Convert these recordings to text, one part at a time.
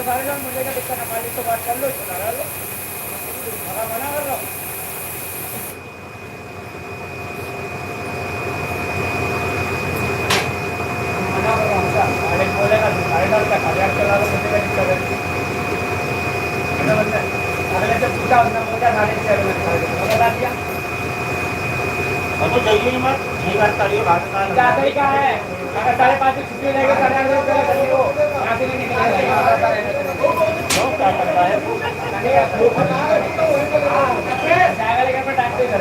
सारे लोग मुझे क्या दिक्कत है, मालिक से बात कर लो, चला लो, मना कर रहा हूँ। मना कर रहा हूँ क्या, मालिक बोलेगा 10,500 का 1000 चला लो, मुझे क्या दिक्कत है। अगले से पूछा उसने बोला 6,500 में बता दिया। तो जाइए ही मत, यही बात करिए, बात क्या तरीका है, अगर 5:30 की छुट्टी रहेगी 8,500 रुपये करने को यहाँ से नहीं निकलेगा। क्यों, क्या करता है? जाएगा लेकर मैं टाइम पे घर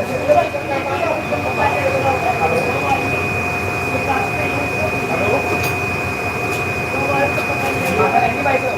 रहेंगी भाई। तो